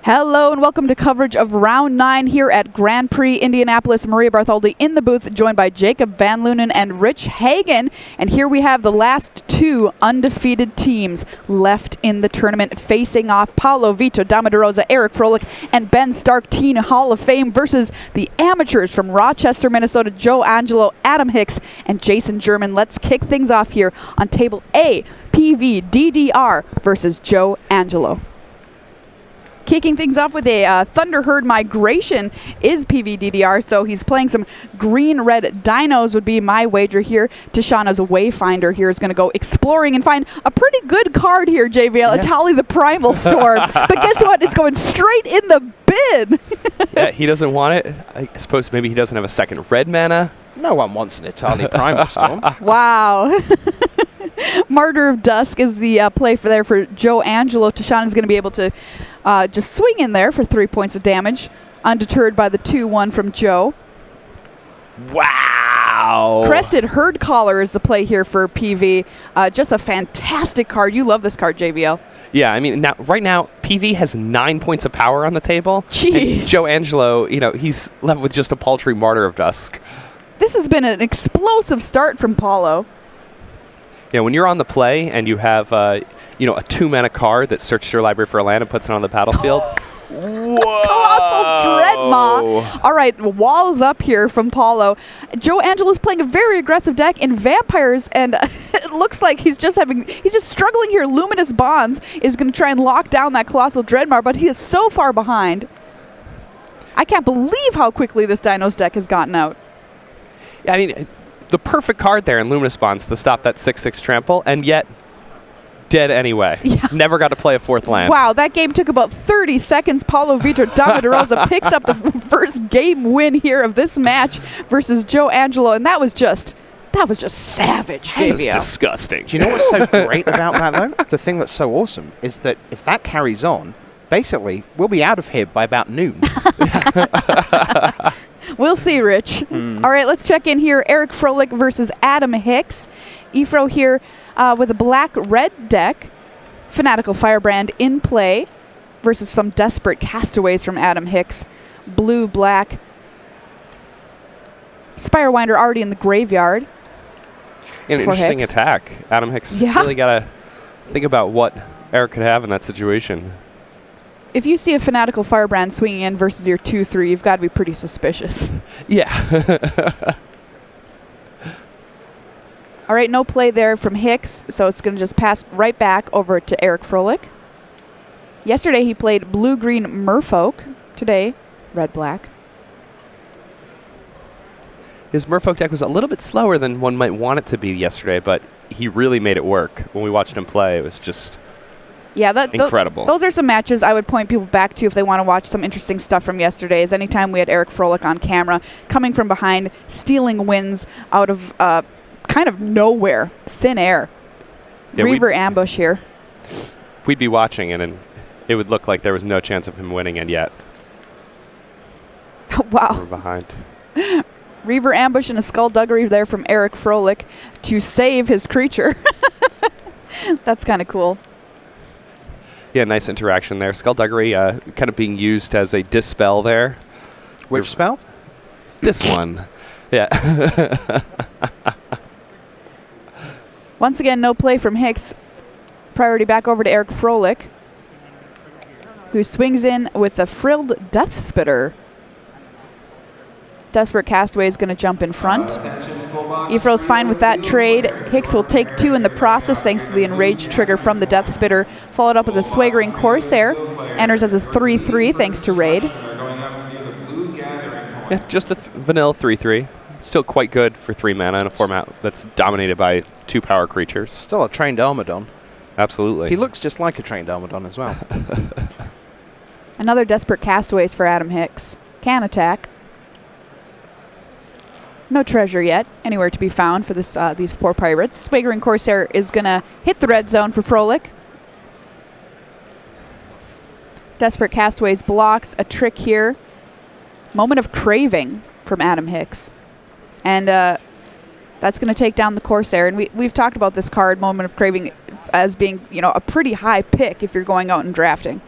Hello and welcome to coverage of Round 9 here at Grand Prix Indianapolis. Maria Bartholdi in the booth, joined by Jacob Van Lunen and Rich Hagen. And here we have the last two undefeated teams left in the tournament facing off. Paulo, Vítor, Damo, Eric Froelich, and Ben Stark, Teen Hall of Fame versus the amateurs from Rochester, Minnesota, Joe Angelo, Adam Hicks, and Jason German. Let's kick things off here on Table A, PV DDR versus Joe Angelo. Kicking things off with a Thunder Herd Migration is PVDDR, so he's playing some green-red dinos would be my wager here. Tashana's Wayfinder here is going to go exploring and find a pretty good card here, JVL, Atali the Primal Storm. But guess what? It's going straight in the bin. Yeah, he doesn't want it. I suppose maybe he doesn't have a second red mana. No one wants an Atali Primal Storm. Wow. Martyr of Dusk is the play for Joe Angelo. Tashana's going to be able to just swing in there for 3 points of damage, undeterred by the 2-1 from Joe. Wow! Crested Herd Collar is the play here for PV. Just a fantastic card. You love this card, JVL. Yeah, I mean, right now, PV has 9 points of power on the table. Jeez. And Joe Angelo, he's left with just a paltry Martyr of Dusk. This has been an explosive start from Paulo. Yeah, when you're on the play and you have, a 2-mana card that searches your library for a land and puts it on the battlefield. Whoa! Colossal Dreadmaw. All right, walls up here from Paulo. Joe Angelo's playing a very aggressive deck in Vampires, and it looks like he's just struggling here. Luminous Bonds is going to try and lock down that Colossal Dreadmaw, but he is so far behind. I can't believe how quickly this Dinos deck has gotten out. Yeah, I mean, the perfect card there in Luminous Bonds to stop that 6/6 trample, and yet dead anyway. Yeah. Never got to play a fourth land. Wow, that game took about 30 seconds. Paulo Vítor Damo picks up the first game win here of this match versus Joe Angelo, and that was just savage. That was disgusting. Do you know what's so great about that, though? The thing that's so awesome is that if that carries on, basically, we'll be out of here by about noon. We'll see, Rich. All right, let's check in here. Eric Froelich versus Adam Hicks. Efro here with a black-red deck. Fanatical Firebrand in play versus some desperate castaways from Adam Hicks. Blue-black. Spirewinder already in the graveyard. An interesting Hicks. attack. Adam Hicks really got to think about what Eric could have in that situation. If you see a Fanatical Firebrand swinging in versus your 2/3, you've got to be pretty suspicious. Yeah. All right, no play there from Hicks, so it's going to just pass right back over to Eric Froelich. Yesterday he played blue-green Merfolk. Today, red-black. His Merfolk deck was a little bit slower than one might want it to be yesterday, but he really made it work. When we watched him play, it was just incredible. Those are some matches I would point people back to if they want to watch some interesting stuff from yesterday. Is anytime we had Eric Froelich on camera, coming from behind, stealing wins out of kind of nowhere, thin air. Yeah, Reaver ambush here. We'd be watching it, and it would look like there was no chance of him winning, and yet wow. We're behind. Reaver ambush and a Skullduggery there from Eric Froelich to save his creature. That's kind of cool. Yeah, nice interaction there. Skullduggery kind of being used as a dispel there. Which spell? This one. Yeah. Once again, no play from Hicks. Priority back over to Eric Froelich, who swings in with the Frilled Death Spitter. Desperate Castaway is going to jump in front. Efro's fine with that trade. Hicks will take 2 in the process thanks to the Enraged trigger from the Death Spitter. Followed up with a Swaggering Corsair. Enters as a 3/3 thanks to Raid. Yeah, just a vanilla 3/3. Still quite good for 3 mana in a format that's dominated by 2 power creatures. Still a trained Armadon. Absolutely. He looks just like a trained Armadon as well. Another Desperate Castaways for Adam Hicks. Can attack. No treasure yet, anywhere to be found for this these 4 pirates. Swaggering Corsair is going to hit the red zone for Froelich. Desperate Castaways blocks a trick here. Moment of Craving from Adam Hicks. And that's going to take down the Corsair. And we've talked about this card, Moment of Craving, as being a pretty high pick if you're going out and drafting.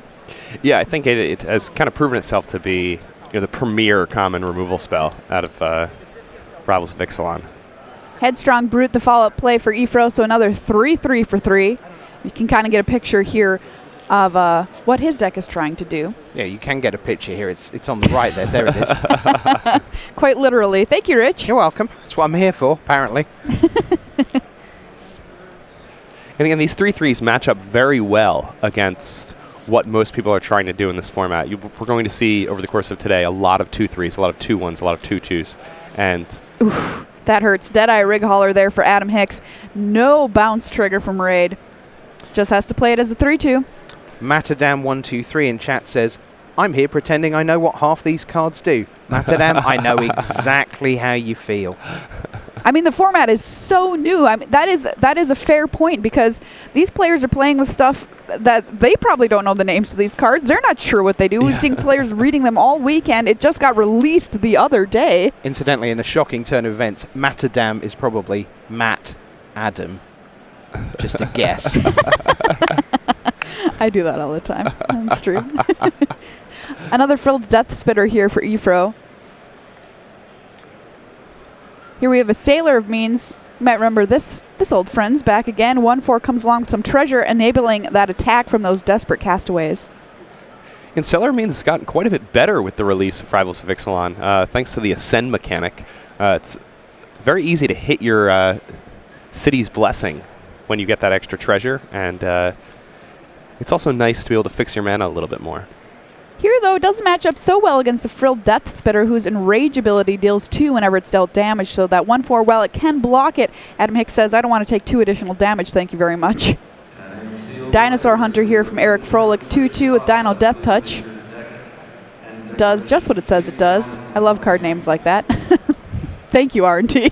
Yeah, I think it has kind of proven itself to be the premier common removal spell out of Rivals of Ixalan. Headstrong Brute, the follow-up play for Ifro, so another 3-3 for 3. You can kind of get a picture here of what his deck is trying to do. Yeah, you can get a picture here. It's on the right there. There it is. Quite literally. Thank you, Rich. You're welcome. That's what I'm here for, apparently. And again, these 3-3s match up very well against what most people are trying to do in this format. We're going to see over the course of today a lot of 2-3s, a lot of 2-1s, a lot of 2-2s. And oof, that hurts. Deadeye Rig Hauler there for Adam Hicks. No bounce trigger from Raid. Just has to play it as a 3-2. Matadam123 in chat says, I'm here pretending I know what half these cards do. Matadam, I know exactly how you feel. I mean, the format is so new. I mean, that is a fair point because these players are playing with stuff that they probably don't know the names of these cards. They're not sure what they do. We've seen players reading them all weekend. It just got released the other day. Incidentally, in a shocking turn of events, Matadam is probably Matt Adam. Just a guess. I do that all the time. That's true. Another Frilled Death Spitter here for Ifro. Here we have a Sailor of Means. You might remember this old friend's back again. 1/4 comes along with some treasure, enabling that attack from those desperate castaways. And Sailor of Means has gotten quite a bit better with the release of Rivals of Ixalan, thanks to the Ascend mechanic. It's very easy to hit your city's blessing when you get that extra treasure, and it's also nice to be able to fix your mana a little bit more. Here, though, it doesn't match up so well against the Frilled Death Spitter, whose Enrage ability deals 2 whenever it's dealt damage, so that 1/4, while it can block it, Adam Hicks says, I don't want to take 2 additional damage, thank you very much. Dinosaur Hunter here from Eric Froelich, 2/2 with Dino Death Touch. Does just what it says it does. I love card names like that. Thank you, R&T.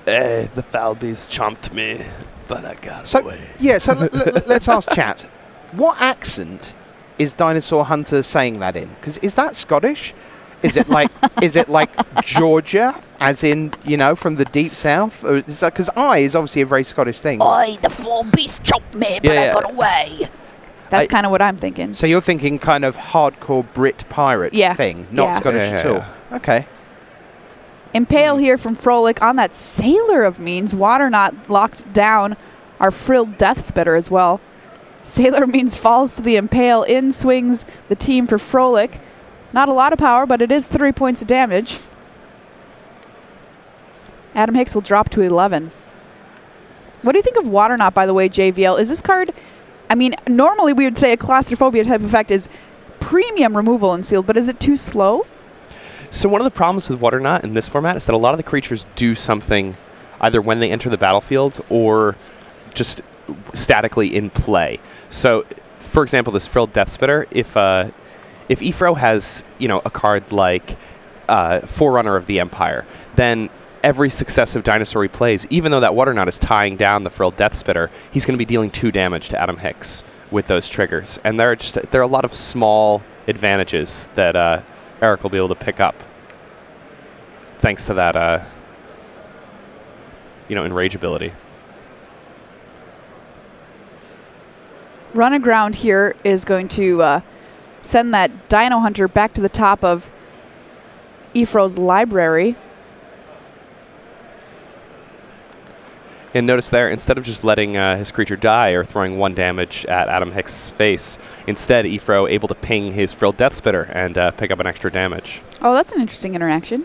The foul beast chomped me, but I got away. Yeah, so let's ask chat. What accent is Dinosaur Hunter saying that in? Because is that Scottish? Is it like Georgia, as in, from the deep south? Because I is obviously a very Scottish thing. Oi, the foul beast chomped me, but I got away. That's kind of what I'm thinking. So you're thinking kind of hardcore Brit pirate thing, not Scottish at all. Okay. Impale here from Froelich on that Sailor of Means. Water Knot locked down our Frilled Death Spitter as well. Sailor of Means falls to the Impale. In swings the team for Froelich. Not a lot of power, but it is 3 points of damage. Adam Hicks will drop to 11. What do you think of Water Knot, by the way, JVL? Is this card... I mean, normally we would say a claustrophobia type effect is premium removal in sealed, but is it too slow? So one of the problems with Water Knot in this format is that a lot of the creatures do something either when they enter the battlefield or just statically in play. So, for example, this Frilled Death Spitter, if Ifro has, a card like Forerunner of the Empire, then every successive dinosaur he plays, even though that Water Knot is tying down the Frilled Death Spitter, he's going to be dealing 2 damage to Adam Hicks with those triggers. And there are a lot of small advantages that Eric will be able to pick up thanks to that, Enrage ability. Run Aground here is going to send that Dino Hunter back to the top of Ifro's library. And notice there, instead of just letting his creature die or throwing 1 damage at Adam Hicks' face, instead Ifro able to ping his Frilled Death Spitter and pick up an extra damage. Oh, that's an interesting interaction.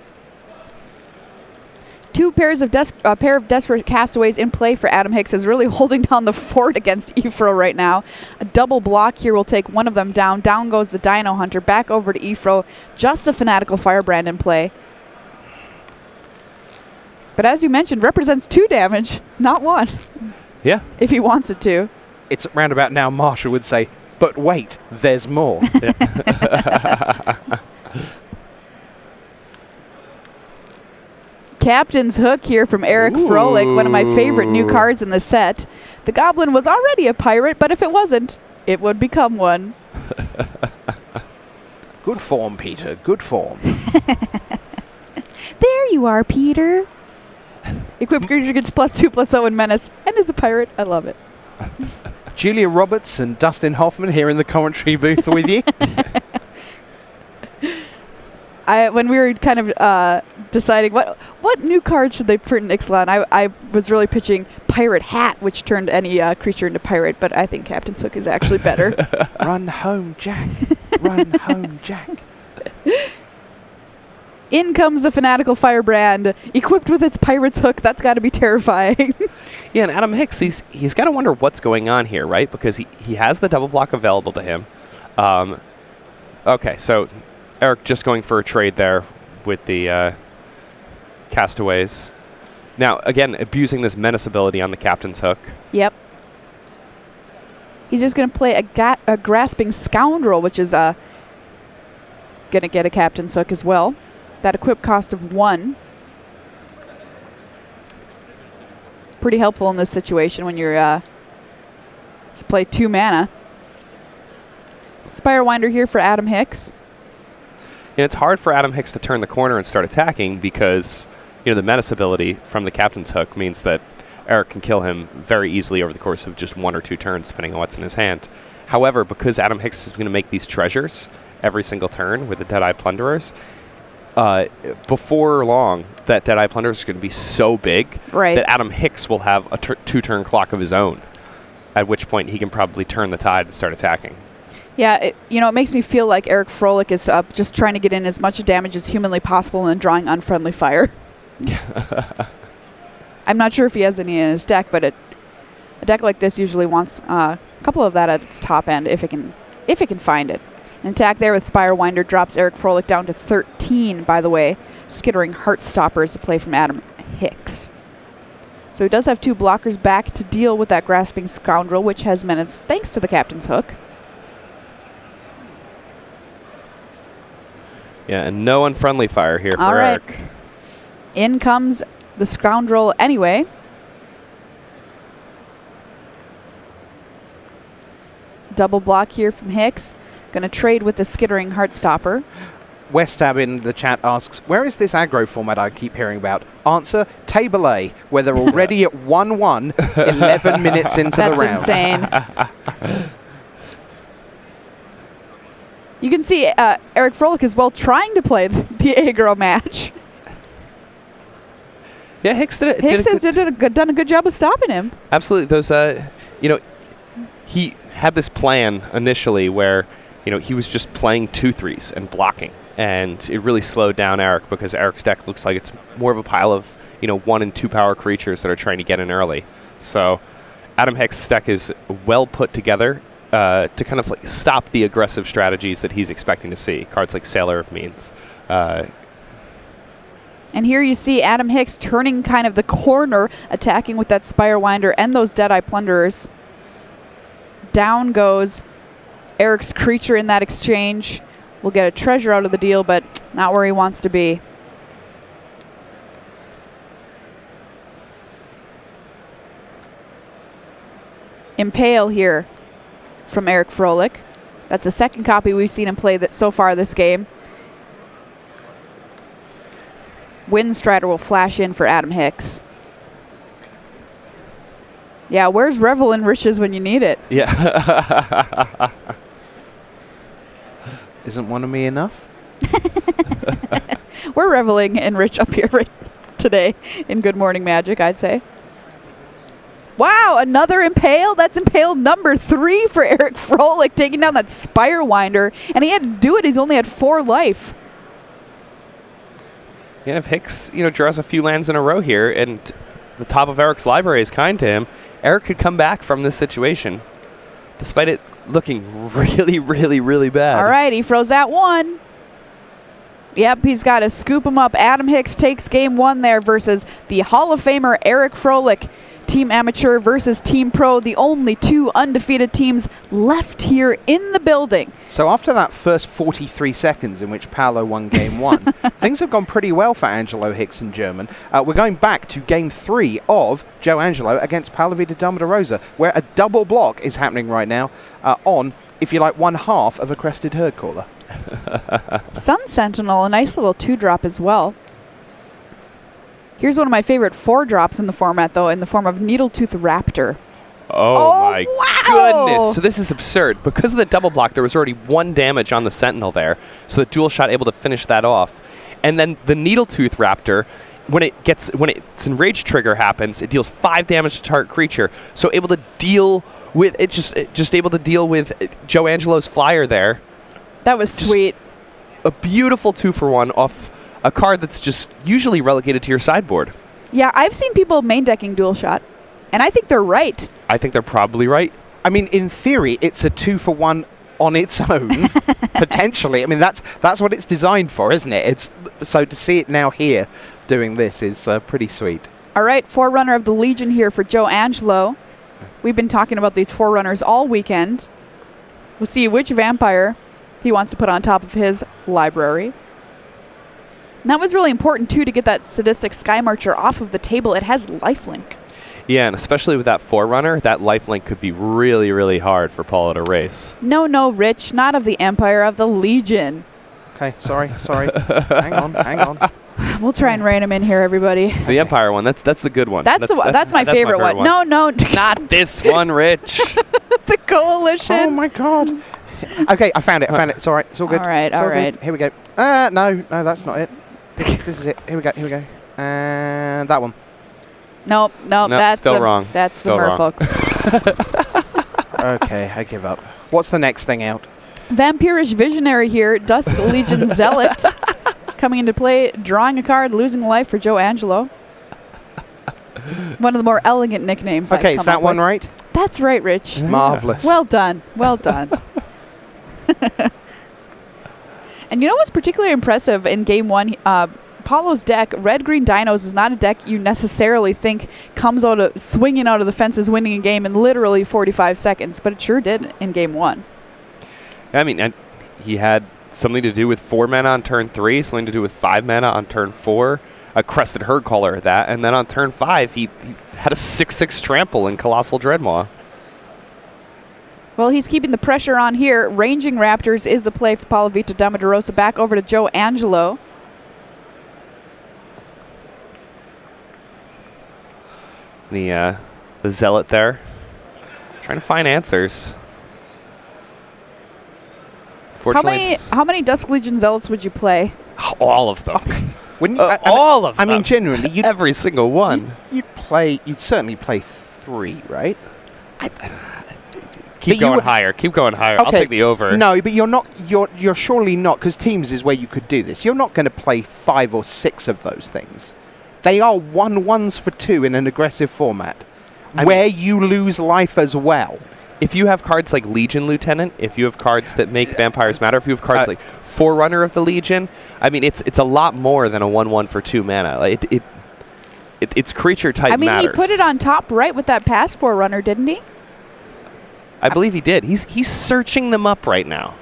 2 pairs of pair of desperate castaways in play for Adam Hicks, is really holding down the fort against Ifro right now. A double block here will take one of them down. Down goes the Dino Hunter, back over to Ifro. Just a Fanatical Firebrand in play. But as you mentioned, represents 2 damage, not 1. Yeah. If he wants it to. It's roundabout now Marshall would say, but wait, there's more. Captain's Hook here from Eric Froelich, one of my favorite new cards in the set. The Goblin was already a pirate, but if it wasn't, it would become one. Good form, Peter, good form. There you are, Peter. Equipped creature gets +2/+0 in Menace and is a pirate. I love it. Julia Roberts and Dustin Hoffman here in the commentary booth with you. When we were kind of deciding what new card should they print in Ixalan, I was really pitching Pirate Hat, which turned any creature into pirate, but I think Captain's Hook is actually better. Run home, Jack. Run home, Jack. In comes a Fanatical Firebrand, equipped with its Pirate's Hook. That's got to be terrifying. Yeah, and Adam Hicks, he's got to wonder what's going on here, right? Because he has the double block available to him. Okay, so Eric just going for a trade there with the Castaways. Now, again, abusing this menace ability on the Captain's Hook. Yep. He's just going to play a Grasping Scoundrel, which is going to get a Captain's Hook as well. That equip cost of 1. Pretty helpful in this situation when you're just play 2 mana. Spirewinder here for Adam Hicks. And it's hard for Adam Hicks to turn the corner and start attacking because, the menace ability from the Captain's Hook means that Eric can kill him very easily over the course of just 1 or 2 turns, depending on what's in his hand. However, because Adam Hicks is going to make these treasures every single turn with the Deadeye Plunderers, before long, that Deadeye Plunderers is going to be so big that Adam Hicks will have a 2-turn clock of his own, at which point he can probably turn the tide and start attacking. Yeah, it makes me feel like Eric Froelich is just trying to get in as much damage as humanly possible and then drawing Unfriendly Fire. I'm not sure if he has any in his deck, but a deck like this usually wants a couple of that at its top end if it can find it. An attack there with Spirewinder drops Eric Froelich down to 13, by the way. Skittering Heartstopper is to play from Adam Hicks. So he does have 2 blockers back to deal with that Grasping Scoundrel, which has menace thanks to the Captain's Hook. Yeah, and no Unfriendly Fire here for Eric. Right. In comes the Scoundrel anyway. Double block here from Hicks. Going to trade with the Skittering Heartstopper. Westab in the chat asks, where is this aggro format I keep hearing about? Answer, Table A, where they're already at 1-1, 11 minutes into the round. That's insane. You can see Eric Froelich is trying to play the aggro match. Yeah, Hicks did it. Hicks has done a good job of stopping him. Absolutely. Those, he had this plan initially where, he was just playing 2/3s and blocking. And it really slowed down Eric because Eric's deck looks like it's more of a pile of, 1 and 2 power creatures that are trying to get in early. So Adam Hicks' deck is well put together to kind of stop the aggressive strategies that he's expecting to see. Cards like Sailor of Means. And here you see Adam Hicks turning kind of the corner, attacking with that Spirewinder and those Deadeye Plunderers. Down goes Eric's creature in that exchange. Will get a treasure out of the deal, but not where he wants to be. Impale here from Eric Froelich. That's the second copy we've seen him play so far this game. Windstrider will flash in for Adam Hicks. Yeah, where's Revel in Riches when you need it? Yeah. Isn't one of me enough? We're reveling in Rich up here today in Good Morning Magic, I'd say. Wow, another Impale. That's Impale number 3 for Eric Froelich, taking down that Spirewinder. And he had to do it. He's only had 4 life. Yeah, if Hicks, draws a few lands in a row here and the top of Eric's library is kind to him, Eric could come back from this situation, despite it looking really, really, really bad. All right, he froze that 1. Yep, he's got to scoop him up. Adam Hicks takes game 1 there versus the Hall of Famer Eric Froelich. Team Amateur versus Team Pro, the only 2 undefeated teams left here in the building. So after that first 43 seconds in which Paulo won game 1, things have gone pretty well for Angelo-Hicks-German. We're going back to game 3 of Joe Angelo against Paulo Vida Damo de Rosa, where a double block is happening right now on, if you like, 1/2 of a Crested Herd Caller. Sun Sentinel, a nice little 2-drop as well. Here's one of my favorite 4-drops in the format, though, in the form of Needletooth Raptor. Oh my wow. goodness. So this is absurd. Because of the double block, there was already 1 damage on the Sentinel there. So the dual shot able to finish that off. And then the Needletooth Raptor, when its enraged trigger happens, it deals 5 damage to target creature. So able to deal with it, just able to deal with Joe Angelo's flyer there. That was sweet. A beautiful 2-for-1 off a card that's just usually relegated to your sideboard. Yeah, I've seen people main decking dual shot, and I think they're right. I think they're probably right. I mean, in theory, it's a 2-for-1 on its own, potentially. I mean, that's what it's designed for, isn't it? So to see it now here doing this is pretty sweet. All right, Forerunner of the Legion here for Joe Angelo. We've been talking about these Forerunners all weekend. We'll see which vampire he wants to put on top of his library. And that was really important, too, to get that Sadistic Sky Marcher off of the table. It has lifelink. Yeah, and especially with that Forerunner, that lifelink could be really, really hard for Paulo to race. No, Rich, not of the Empire, of the Legion. Okay, sorry. hang on. We'll try and rein him in here, everybody. The Empire one, that's the good one. That's my favorite one. No. Not this one, Rich. The Coalition. Oh, my God. Okay, I found it. It's all right. It's all good. All right, It's all good. right. Here we go. No, that's not it. This is it. Here we go. And that one. Nope, that's still wrong. That's Still the wrong. merfolk. Okay, I give up. What's the next thing out? Vampirish Visionary here, Dusk Legion Zealot. Coming into play, drawing a card, losing a life for Joe Angelo. One of the more elegant nicknames. Okay, I've is come that up one with. right? That's right, Rich. Marvelous. Well done. And you know what's particularly impressive in Game 1? Paulo's deck, Red-Green Dinos, is not a deck you necessarily think comes swinging out of the fences, winning a game in literally 45 seconds, but it sure did in Game 1. I mean, and he had something to do with 4 mana on turn 3, something to do with 5 mana on turn 4, a Crested Herd Caller at that, and then on turn 5, he had a 6/6 trample in Colossal Dreadmaw. Well, he's keeping the pressure on here. Ranging Raptors is the play for Paulo Vítor Damo de Rosa. Back over to Joe Angelo. The Zealot there, trying to find answers. How many Dusk Legion Zealots would you play? All of them. Wouldn't you, All of them. I mean, genuinely, every single one. you'd certainly play 3, right? Keep going higher. Okay. I'll take the over. No, but you're surely not, because teams is where you could do this. You're not going to play 5 or 6 of those things. They are 1/1s for 2 in an aggressive format, where you lose life as well. If you have cards like Legion Lieutenant, if you have cards that make vampires matter, if you have cards like Forerunner of the Legion, I mean, it's a lot more than a 1/1 for 2 mana. Like, it's creature type matters. I mean, he put it on top right with that past Forerunner, didn't he? I believe he did. He's searching them up right now.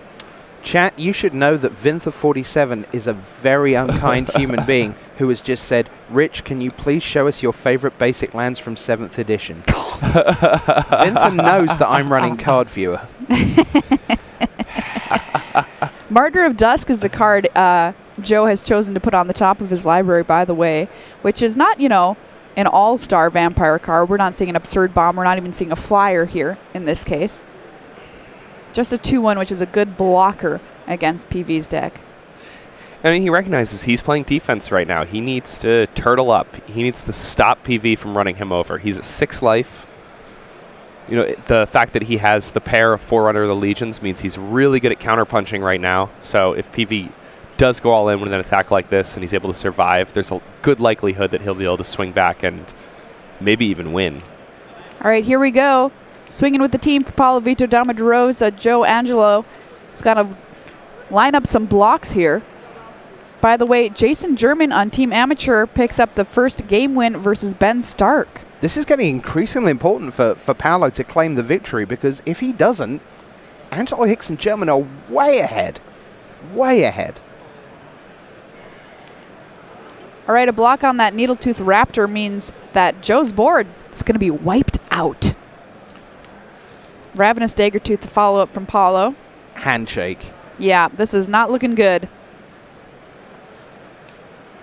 Chat, you should know that Vinther47 is a very unkind human being who has just said, Rich, can you please show us your favorite basic lands from 7th edition? Vinther knows that I'm running Card Viewer. Martyr of Dusk is the card Joe has chosen to put on the top of his library, by the way, which is not, an all-star vampire card. We're not seeing an Absurd Bomb. We're not even seeing a flyer here in this case. Just a 2/1, which is a good blocker against PV's deck. I mean, he recognizes he's playing defense right now. He needs to turtle up. He needs to stop PV from running him over. He's at 6 life. The fact that he has the pair of Forerunner of the Legions means he's really good at counterpunching right now. So if PV does go all in with an attack like this and he's able to survive, there's a good likelihood that he'll be able to swing back and maybe even win. All right, here we go. Swinging with the team for Paulo Vítor Damo de Rosa. Joe Angelo has got to line up some blocks here. By the way, Jason German on Team Amateur picks up the first game win versus Ben Stark. This is getting increasingly important for Paulo to claim the victory, because if he doesn't, Angelo-Hicks-German are way ahead. Way ahead. All right, a block on that Needletooth Raptor means that Joe's board is going to be wiped out. Ravenous Daggertooth to follow up from Paulo. Handshake. Yeah, this is not looking good.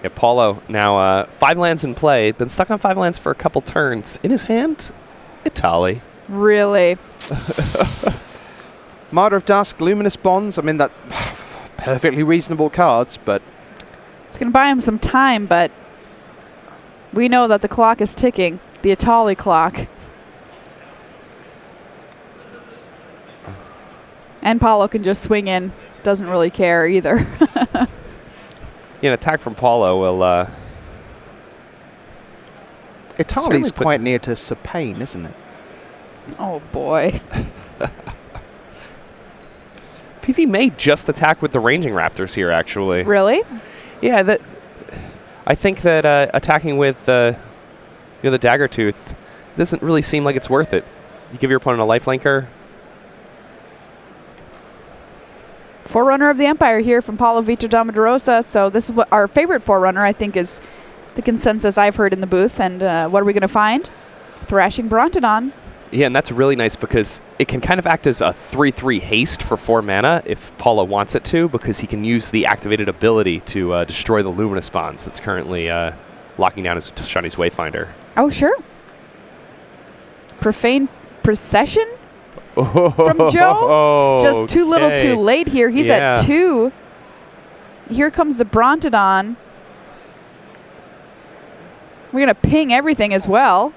Yeah, Paulo now 5 lands in play. Been stuck on 5 lands for a couple turns. In his hand, Italy. Really? Martyr of Dusk, Luminous Bonds. I mean, that perfectly reasonable cards, but It's going to buy him some time, but we know that the clock is ticking. The Atali clock. And Paulo can just swing in. Doesn't really care either. Yeah, an attack from Paulo will... Itali's quite near to Sepane, isn't it? Oh, boy. PV may just attack with the ranging raptors here, actually. Really? Yeah, I think that attacking with the dagger tooth doesn't really seem like it's worth it. You give your opponent a lifelinker. Forerunner of the Empire here from Paulo, Vítor, Damo. So this is what our favorite Forerunner, I think, is the consensus I've heard in the booth. And what are we going to find? Thrashing Brontodon. Yeah, and that's really nice because it can kind of act as a 3/3 haste for 4 mana if Paulo wants it to, because he can use the activated ability to destroy the Luminous Bonds that's currently locking down his Shani's Wayfinder. Oh, sure. Profane Procession from Joe. It's just too little too late here. He's at 2. Here comes the Brontodon. We're going to ping everything as well.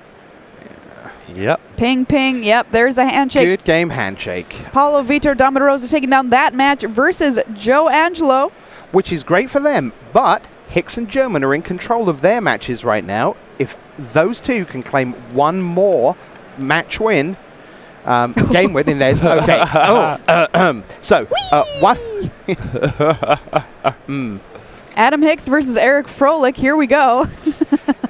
Yep. Ping, ping. Yep, there's a handshake. Good game handshake. Paulo, Vítor, Damo taking down that match versus Joe Angelo. Which is great for them, but Hicks and German are in control of their matches right now. If those two can claim one more match win, game win in theirs, okay. What? Adam Hicks versus Eric Froelich. Here we go.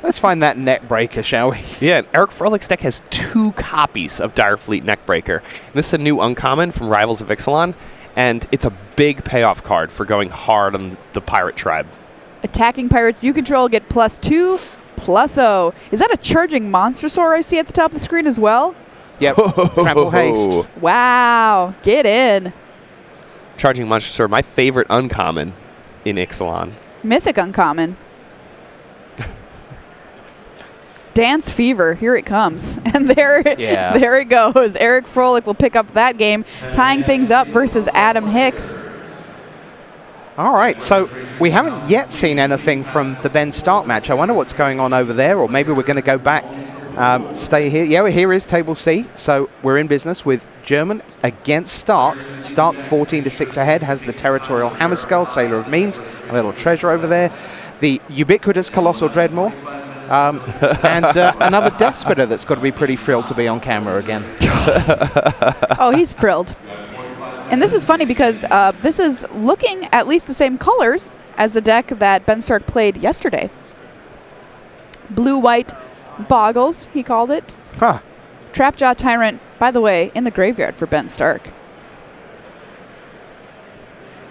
Let's find that neck breaker, shall we? Yeah, Eric Frolich's deck has 2 copies of Direfleet Neckbreaker. This is a new uncommon from Rivals of Ixalan, and it's a big payoff card for going hard on the pirate tribe. Attacking pirates you control get +2/+0. Is that a charging Monstrosaur I see at the top of the screen as well? Yep. Trample haste. Wow. Get in. Charging Monstrosaur, my favorite uncommon in Ixalan. Mythic uncommon. Dance Fever, here it comes. And there it goes. Eric Froelich will pick up that game, tying things up versus Adam Hicks. All right, so we haven't yet seen anything from the Ben Stark match. I wonder what's going on over there, or maybe we're going to go back, stay here. Yeah, well, here is Table C, so we're in business with German against Stark. Stark 14-6 ahead, has the Territorial Hammerskull, Sailor of Means, a little treasure over there. The ubiquitous Colossal Dreadmaw. And another Death Spitter that's got to be pretty thrilled to be on camera again. Oh, he's thrilled. And this is funny because this is looking at least the same colors as the deck that Ben Stark played yesterday. Blue-white Boggles, he called it. Huh. Trapjaw Tyrant, by the way, in the graveyard for Ben Stark.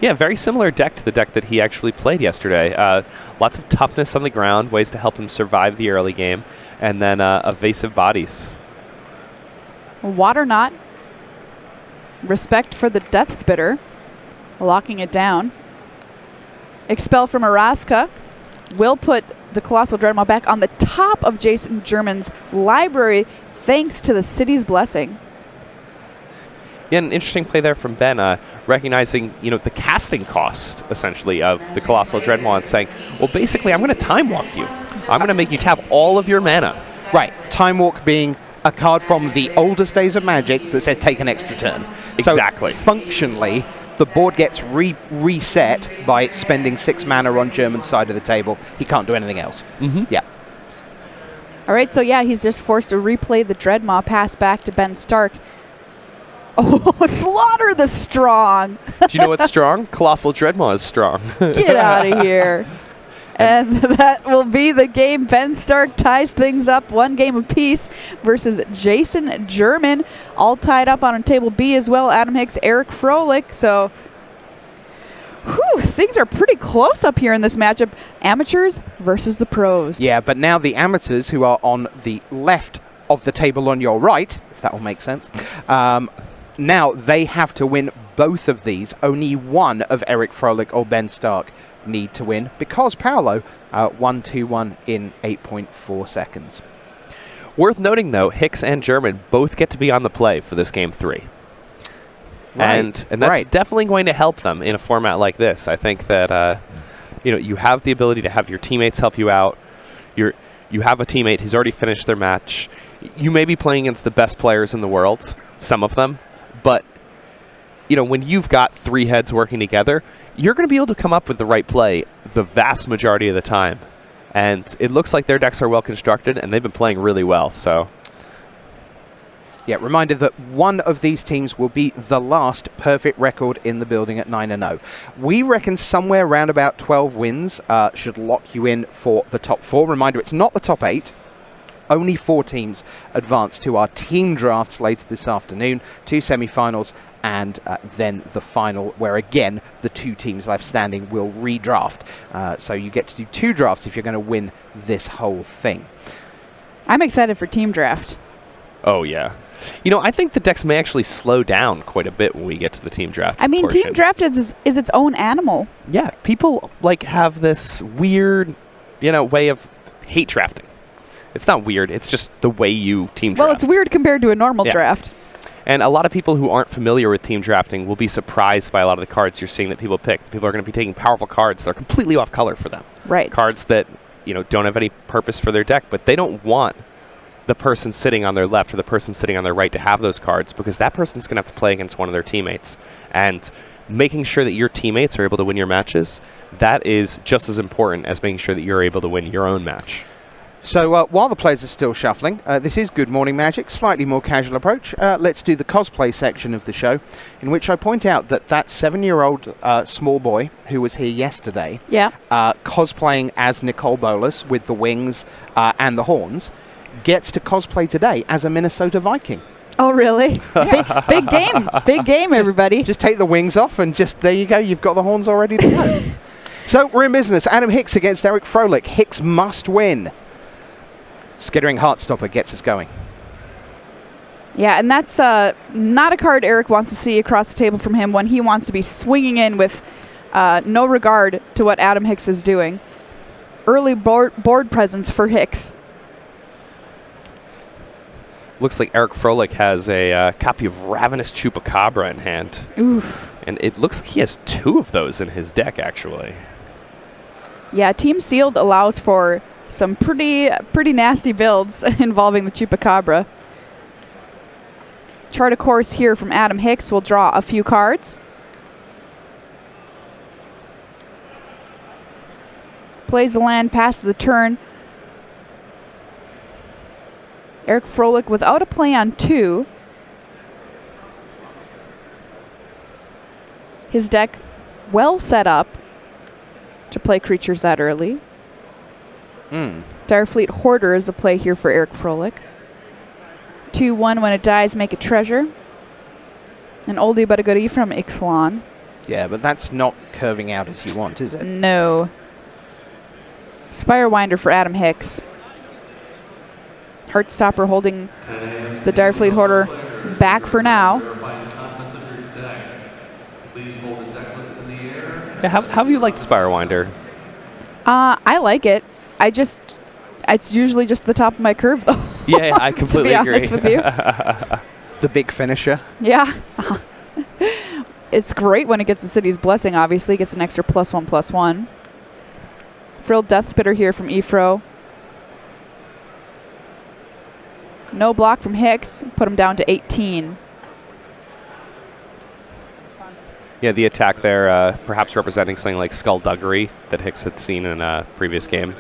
Yeah, very similar deck to the deck that he actually played yesterday. Lots of toughness on the ground, ways to help him survive the early game, and then evasive bodies. Water Knot. Respect for the Death Spitter. Locking it down. Expel from Araska. Will put the Colossal Dreadmaw back on the top of Jason German's library thanks to the City's Blessing. Yeah, an interesting play there from Ben, recognizing the casting cost, essentially, of the Colossal Dreadmaw and saying, well, basically, I'm going to Time Walk you. I'm going to make you tap all of your mana. Right, Time Walk being a card from the oldest days of Magic that says take an extra turn. Exactly. So functionally, the board gets reset by spending 6 mana on German's side of the table. He can't do anything else. Mm-hmm. Yeah. All right, so yeah, he's just forced to replay the Dreadmaw pass back to Ben Stark. Oh, Slaughter the Strong. Do you know what's strong? Colossal Dreadmaw is strong. Get out of here. And that will be the game. Ben Stark ties things up 1 game apiece versus Jason German. All tied up on table B as well. Adam Hicks, Eric Froelich. So things are pretty close up here in this matchup. Amateurs versus the pros. Yeah, but now the amateurs who are on the left of the table on your right, if that will make sense, now they have to win both of these. Only one of Eric Froelich or Ben Stark need to win because Paulo 1-2-1 in 8.4 seconds. Worth noting, though, Hicks and German both get to be on the play for this game 3. Right. And that's definitely going to help them in a format like this. I think that you have the ability to have your teammates help you out. You have a teammate who's already finished their match. You may be playing against the best players in the world, some of them, but when you've got 3 heads working together, you're going to be able to come up with the right play the vast majority of the time. And it looks like their decks are well constructed, and they've been playing really well. So, yeah, reminder that one of these teams will be the last perfect record in the building at 9-0. We reckon somewhere around about 12 wins should lock you in for the top 4. Reminder, it's not the top 8. Only 4 teams advance to our team drafts later this afternoon. 2 semi-finals and then the final, where again the 2 teams left standing will redraft. So you get to do 2 drafts if you're going to win this whole thing. I'm excited for team draft. oh yeah. I think the decks may actually slow down quite a bit when we get to the team draft. I mean, portion. team draft is its own animal. Yeah, people have this weird, way of hate drafting. It's not weird. It's just the way you team draft. Well, it's weird compared to a normal draft. And a lot of people who aren't familiar with team drafting will be surprised by a lot of the cards you're seeing that people pick. People are going to be taking powerful cards that are completely off color for them. Right. Cards that, don't have any purpose for their deck, but they don't want the person sitting on their left or the person sitting on their right to have those cards, because that person's going to have to play against one of their teammates. And making sure that your teammates are able to win your matches, that is just as important as making sure that you're able to win your own match. So while the players are still shuffling, this is Good Morning Magic, slightly more casual approach. Let's do the cosplay section of the show, in which I point out that 7-year-old small boy who was here yesterday, cosplaying as Nicole Bolas with the wings and the horns, gets to cosplay today as a Minnesota Viking. Oh, really? Big game. Big game, everybody. Just take the wings off and there you go. You've got the horns all ready to go. So we're in business. Adam Hicks against Eric Froelich. Hicks must win. Skittering Heartstopper gets us going. Yeah, and that's not a card Eric wants to see across the table from him when he wants to be swinging in with no regard to what Adam Hicks is doing. Early board presence for Hicks. Looks like Eric Froelich has a copy of Ravenous Chupacabra in hand. Oof. And it looks like he has 2 of those in his deck, actually. Yeah, Team Sealed allows for some pretty nasty builds involving the Chupacabra. Chart a course here from Adam Hicks. We'll draw a few cards. Plays the land, passes the turn. Eric Froelich without a play on 2. His deck well set up to play creatures that early. Direfleet Hoarder is a play here for Eric Froelich. 2/1 when it dies, make a treasure. An oldie but a goodie from Ixalan. Yeah, but that's not curving out as you want, is it? No. Spirewinder for Adam Hicks. Heartstopper holding the Direfleet Hoarder back for now. Yeah, how have you liked Spirewinder? I like it. It's usually just the top of my curve, though. Yeah, I completely to be agree. honest with you. The big finisher. Yeah. It's great when it gets the City's Blessing, obviously. It gets an extra +1/+1. Frilled Death Spitter here from Efro. No block from Hicks. Put him down to 18. Yeah, the attack there perhaps representing something like Skullduggery that Hicks had seen in a previous game.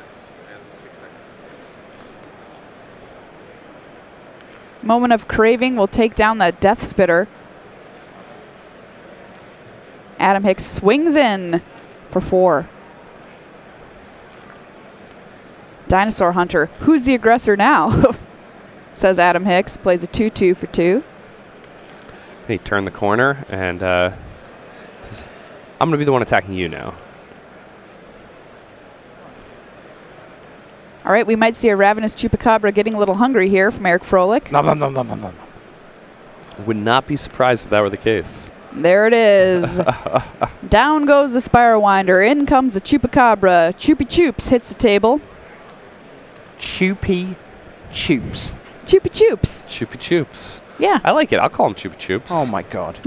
Moment of Craving will take down that Death Spitter. Adam Hicks swings in for 4. Dinosaur Hunter. Who's the aggressor now? Says Adam Hicks. Plays a 2/2 for 2. He turned the corner and says, I'm going to be the one attacking you now. All right, we might see a Ravenous Chupacabra getting a little hungry here from Eric Froelich. Nom, nom, nom, nom, nom, nom. Would not be surprised if that were the case. There it is. Down goes the Spirewinder. In comes the Chupacabra. Choopy Choops hits the table. Choopy Choops. Chupa Chups. Chupa Chups. Yeah. I like it. I'll call him Chupa Chups. Oh my God.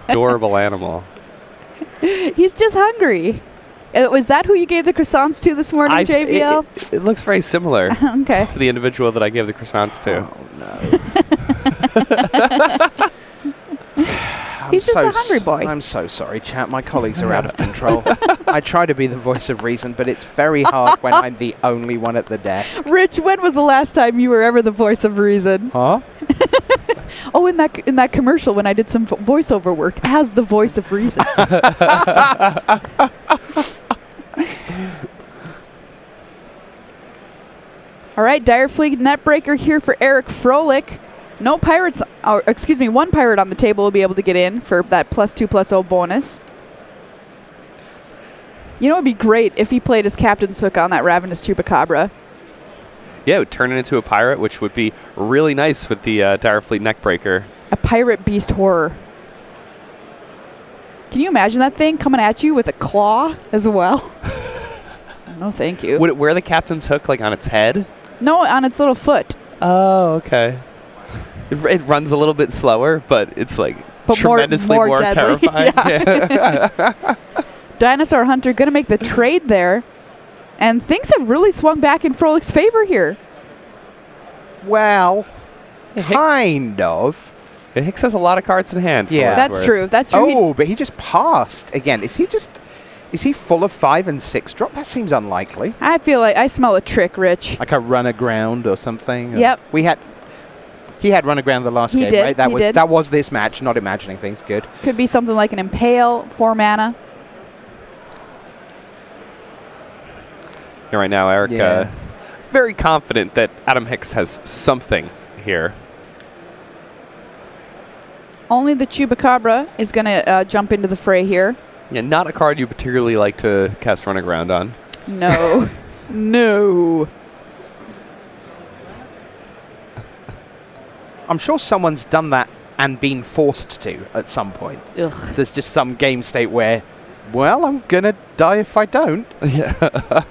Adorable animal. He's just hungry. Was that who you gave the croissants to this morning, JVL? It looks very similar Okay. to the individual that I gave the croissants to. Oh no. He's just a hungry boy. I'm so sorry, chat. My colleagues are out of control. I try to be the voice of reason, but it's very hard when I'm the only one at the desk. Rich, when was the last time you were ever the voice of reason? Huh? Oh, in that commercial when I did some voiceover work as the voice of reason. All right, Dire Fleet Netbreaker here for Eric Froelich. No pirates, or excuse me, one pirate on the table will be able to get in for that +2/+0 bonus. You know, it would be great if he played his Captain's Hook on that Ravenous Chupacabra. Yeah, it would turn it into a pirate, which would be really nice with the Dire Fleet Neckbreaker. A pirate beast horror. Can you imagine that thing coming at you with a claw as well? No, thank you. Would it wear the Captain's Hook like on its head? No, on its little foot. Oh, okay. It runs a little bit slower, but it's like But tremendously more deadly. terrifying. Yeah. Dinosaur Hunter going to make the trade there. And things have really swung back in Frolich's favor here. Well, kind of. Hicks has a lot of cards in hand. Yeah. That's true. That's true. Oh, but he just passed again. Is he full of 5 and 6 drop? That seems unlikely. I feel like I smell a trick, Rich. Like a run aground or something. Yep. He had run aground the last He game, did, right? he did. That was this match. Not imagining things. Good. Could be something like an Impale, 4 mana. Yeah, right now, Eric, Yeah. very confident that Adam Hicks has something here. Only the Chupacabra is going to jump into the fray here. Yeah, not a card you particularly like to cast Run Aground on. No. No. I'm sure someone's done that and been forced to at some point. Ugh. There's just some game state where, well, I'm gonna die if I don't. Yeah.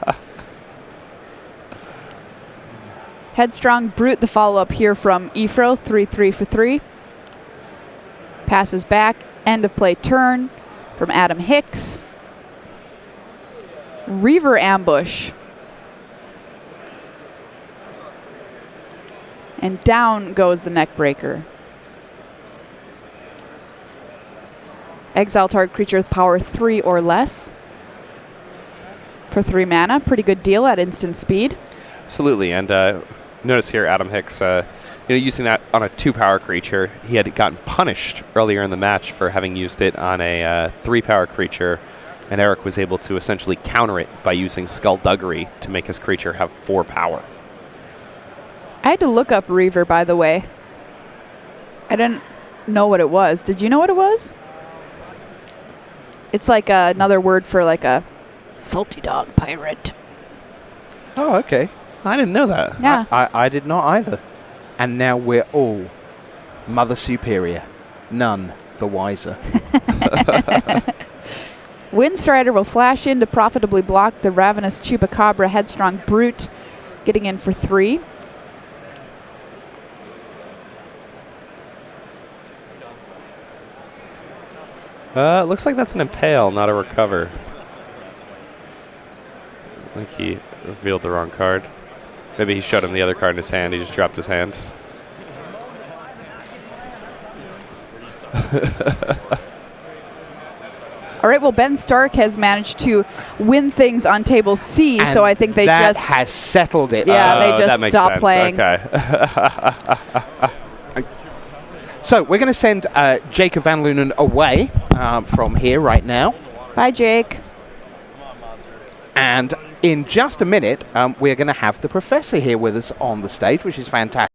Headstrong Brute, the follow-up here from Efro, 3/3 for 3. Passes back, end of play turn from Adam Hicks. Reaver Ambush. And down goes the Neckbreaker. Exile target creature with power 3 or less. For 3 mana, pretty good deal at instant speed. Absolutely, and notice here Adam Hicks, using that on a 2-power creature. He had gotten punished earlier in the match for having used it on a 3-power creature, and Eric was able to essentially counter it by using Skullduggery to make his creature have 4 power. I had to look up Reaver, by the way. I didn't know what it was. Did you know what it was? It's like another word for like a Salty dog pirate. Oh, okay. I didn't know that. yeah. I did not either. And now we're all Mother Superior. None the wiser. Windstrider will flash in to profitably block the Ravenous Chupacabra Headstrong Brute, getting in for 3. Looks like that's an Impale, not a Recover. I think he revealed the wrong card. Maybe he showed him the other card in his hand. He just dropped his hand. All right, well, Ben Stark has managed to win things on table C, so I think they that just... has settled it. Yeah, they Oh, just that makes stopped sense. playing. Okay. So we're going to send Jacob Van Lunen away from here right now. Bye, Jake. And in just a minute, we're going to have the professor here with us on the stage, which is fantastic.